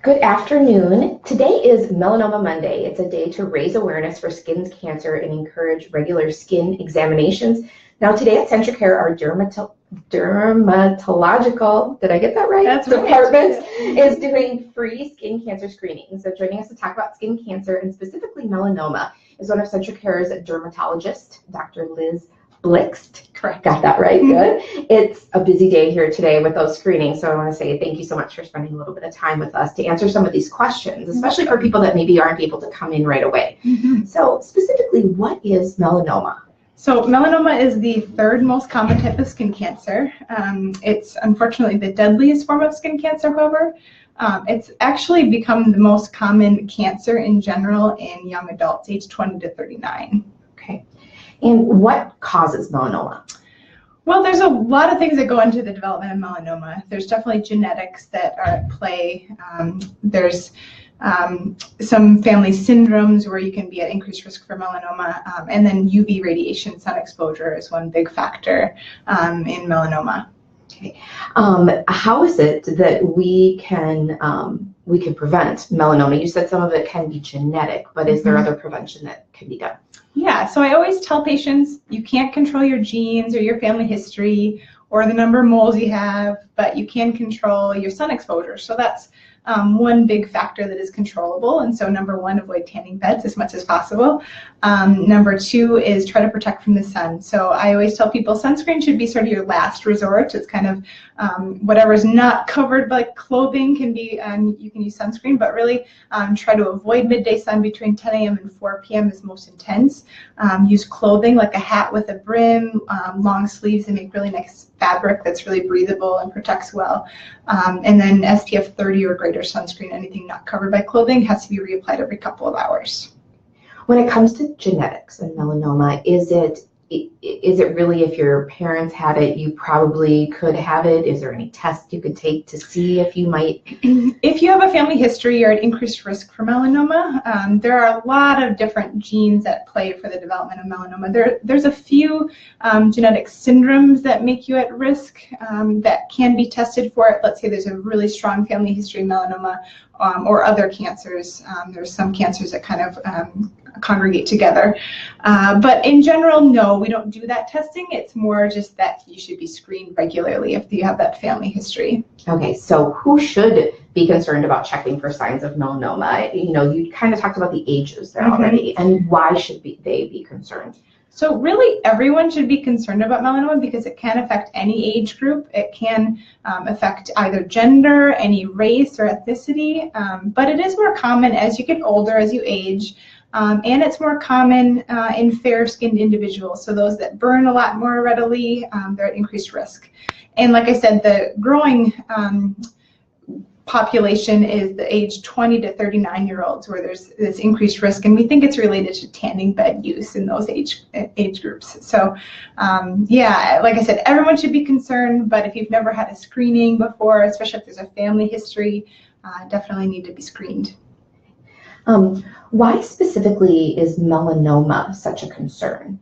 Good afternoon. Today is Melanoma Monday. It's a day to raise awareness for skin cancer and encourage regular skin examinations. Now today at CentraCare, our dermatological, did I get that right? That's department is doing free skin cancer screenings. So joining us to talk about skin cancer and specifically melanoma is one of CentraCare's dermatologists, Dr. Liz Blixt. Correct. Got that right, good. It's a busy day here today with those screenings, so I want to say thank you so much for spending a little bit of time with us to answer some of these questions, especially for people that maybe aren't able to come in right away. So specifically, what is melanoma? So melanoma is the third most common type of skin cancer. It's unfortunately the deadliest form of skin cancer, however. It's actually become the most common cancer in general in young adults, age 20 to 39. Okay. And what causes melanoma? Well, there's a lot of things that go into the development of melanoma. There's definitely genetics that are at play. There's some family syndromes where you can be at increased risk for melanoma, and then UV radiation sun exposure is one big factor in melanoma. Okay. How is it that we can prevent melanoma? You said some of it can be genetic, but is there other prevention that can be done? Yeah, so I always tell patients you can't control your genes or your family history or the number of moles you have, but you can control your sun exposure. So that's one big factor that is controllable. And so number one, avoid tanning beds as much as possible. Number two is try to protect from the sun. So I always tell people sunscreen should be sort of your last resort. It's kind of whatever's not covered by clothing can be, you can use sunscreen, but really try to avoid midday sun between 10 a.m. and 4 p.m. is most intense. Use clothing like a hat with a brim, long sleeves, and make really nice fabric that's really breathable and protects well. And then SPF 30 or greater sunscreen, anything not covered by clothing, has to be reapplied every couple of hours. When it comes to genetics and melanoma, is it really if your parents had it, you probably could have it? Is there any test you could take to see if you might? If you have a family history, you're at increased risk for melanoma. There are a lot of different genes at play for the development of melanoma. There's a few genetic syndromes that make you at risk that can be tested for it. Let's say there's a really strong family history of melanoma or other cancers. There's some cancers that kind of congregate together. But in general, no, we don't do that testing. It's more just that you should be screened regularly if you have that family history. Okay, so who should be concerned about checking for signs of melanoma? You know, you kind of talked about the ages there already, and why should they be concerned? So really everyone should be concerned about melanoma because it can affect any age group. It can affect either gender, any race or ethnicity, but it is more common as you get older, as you age. And it's more common in fair-skinned individuals. So those that burn a lot more readily, they're at increased risk. And like I said, the growing population is the age 20 to 39-year-olds where there's this increased risk. And we think it's related to tanning bed use in those age groups. So yeah, like I said, everyone should be concerned. But if you've never had a screening before, especially if there's a family history, definitely need to be screened. Why specifically is melanoma such a concern?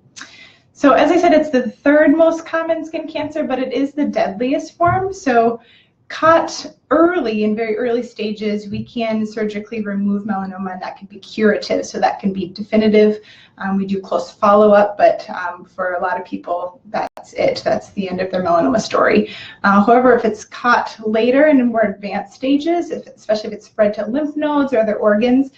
So as I said, it's the third most common skin cancer, but it is the deadliest form. So caught early, in very early stages, we can surgically remove melanoma, and that can be curative. So that can be definitive. We do close follow-up, but for a lot of people, that's it. That's the end of their melanoma story. However, if it's caught later and in more advanced stages, especially if it's spread to lymph nodes or other organs,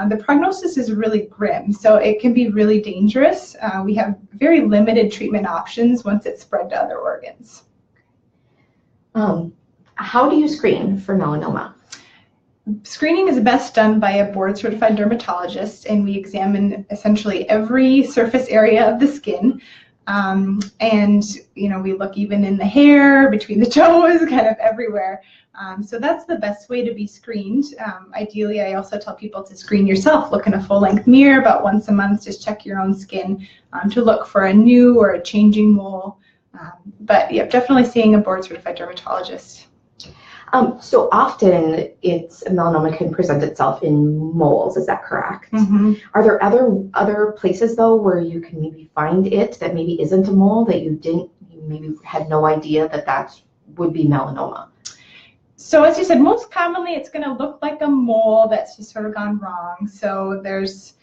the prognosis is really grim. So it can be really dangerous. We have very limited treatment options once it's spread to other organs. How do you screen for melanoma? Screening is best done by a board-certified dermatologist, and we examine essentially every surface area of the skin. And you know, we look even in the hair, between the toes, kind of everywhere. So that's the best way to be screened. Ideally, I also tell people to screen yourself. Look in a full-length mirror about once a month. Just check your own skin to look for a new or a changing mole. But yeah, definitely seeing a board-certified dermatologist. So often melanoma can present itself in moles, is that correct? Are there other places though where you can maybe find it that maybe isn't a mole that you maybe had no idea that would be melanoma? So as you said, most commonly it's going to look like a mole that's just sort of gone wrong. So there's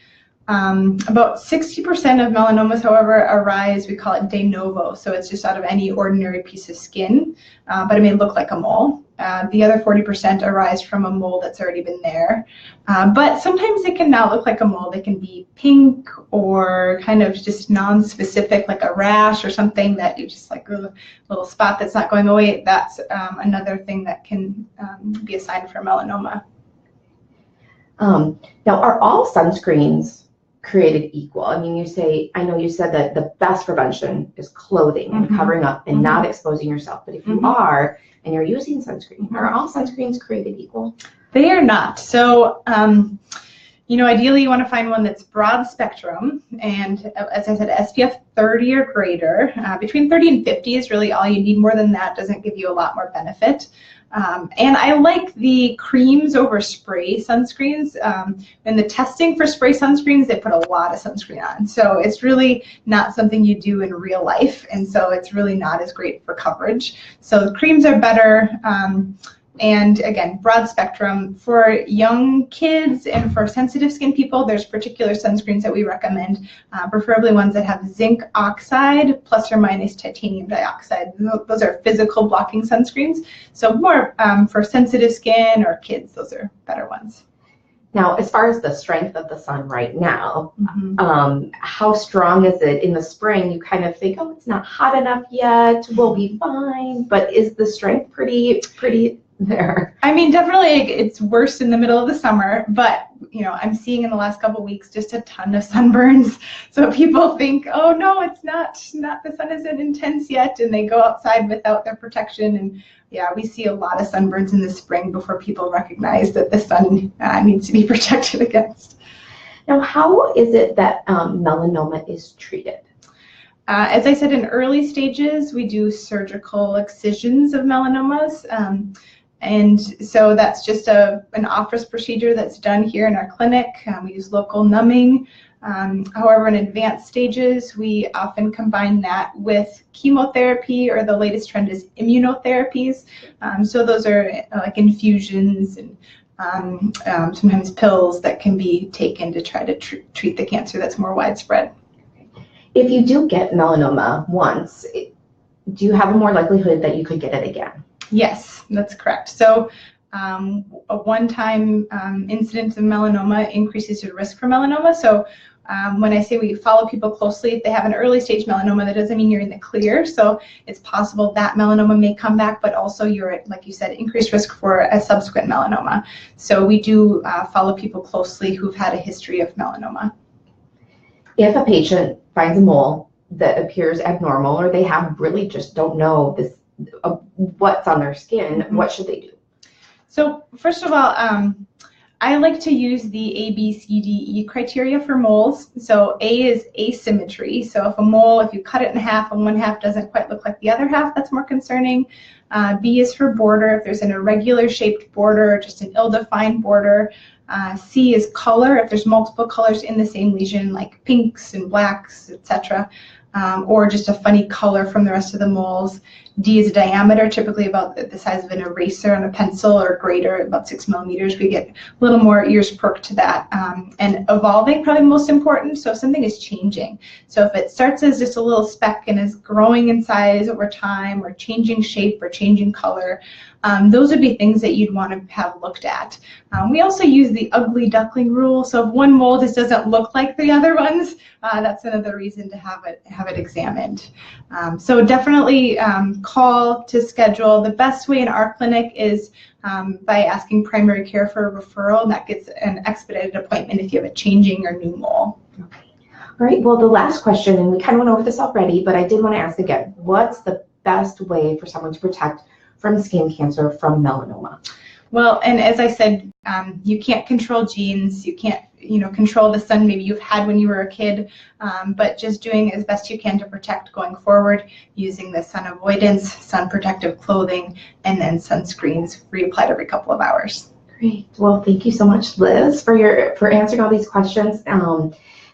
about 60% of melanomas, however, arise, we call it de novo. So it's just out of any ordinary piece of skin, but it may look like a mole. The other 40% arise from a mole that's already been there. But sometimes it can not look like a mole. They can be pink or kind of just non-specific, like a rash or something that you just like a little spot that's not going away. That's another thing that can be a sign for melanoma. Now, are all sunscreens created equal? I mean, I know you said that the best prevention is clothing and covering up and not exposing yourself. But if you are and you're using sunscreen, are all sunscreens created equal? They are not. So, ideally you want to find one that's broad spectrum. And as I said, SPF 30 or greater. Between 30 and 50 is really all you need. More than that doesn't give you a lot more benefit. And I like the creams over spray sunscreens. In the testing for spray sunscreens, they put a lot of sunscreen on. So it's really not something you do in real life. And so it's really not as great for coverage. So the creams are better. And again, broad spectrum. For young kids and for sensitive skin people, there's particular sunscreens that we recommend, preferably ones that have zinc oxide plus or minus titanium dioxide. Those are physical blocking sunscreens. So more for sensitive skin or kids, those are better ones. Now, as far as the strength of the sun right now, how strong is it? In the spring, you kind of think, oh, it's not hot enough yet, we'll be fine. But is the strength pretty there? I mean, definitely it's worse in the middle of the summer, but I'm seeing in the last couple of weeks just a ton of sunburns. So people think, oh no, it's not the sun isn't intense yet, and they go outside without their protection. And yeah, we see a lot of sunburns in the spring before people recognize that the sun needs to be protected against. Now, how is it that melanoma is treated? As I said, in early stages, we do surgical excisions of melanomas. And so that's just an office procedure that's done here in our clinic. We use local numbing. However, in advanced stages, we often combine that with chemotherapy, or the latest trend is immunotherapies. So those are like infusions and sometimes pills that can be taken to try to treat the cancer that's more widespread. If you do get melanoma once, do you have a more likelihood that you could get it again? Yes, that's correct. So a one-time incidence of melanoma increases your risk for melanoma. So when I say we follow people closely, if they have an early stage melanoma, that doesn't mean you're in the clear. So it's possible that melanoma may come back, but also you're at, like you said, increased risk for a subsequent melanoma. So we do follow people closely who've had a history of melanoma. If a patient finds a mole that appears abnormal, or they have really just don't know this what's on their skin, what should they do? So first of all, I like to use the ABCDE criteria for moles. So A is asymmetry. So if you cut it in half and one half doesn't quite look like the other half, that's more concerning. B is for border. If there's an irregular shaped border, just an ill-defined border. C is color. If there's multiple colors in the same lesion, like pinks and blacks, etc. Or just a funny color from the rest of the moles. D is a diameter, typically about the size of an eraser on a pencil or greater, about 6 millimeters. We get a little more ears perked to that. And evolving, probably most important, so if something is changing. So if it starts as just a little speck and is growing in size over time, or changing shape or changing color, those would be things that you'd want to have looked at. We also use the ugly duckling rule. So if one mole just doesn't look like the other ones, that's another reason to have it examined. So definitely call to schedule. The best way in our clinic is by asking primary care for a referral, and that gets an expedited appointment if you have a changing or new mole. Okay. All right, well, the last question, and we kind of went over this already, but I did want to ask again, what's the best way for someone to protect from skin cancer from melanoma? Well, and as I said, you can't control genes, you can't control the sun maybe you've had when you were a kid, but just doing as best you can to protect going forward, using the sun avoidance, sun protective clothing, and then sunscreens reapplied every couple of hours. Great. Well, thank you so much, Liz, for answering all these questions.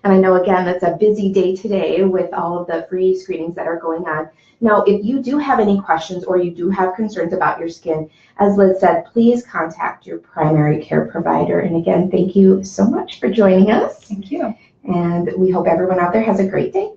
And I know, again, that's a busy day today with all of the free screenings that are going on. Now, if you do have any questions or you do have concerns about your skin, as Liz said, please contact your primary care provider. And again, thank you so much for joining us. Thank you. And we hope everyone out there has a great day.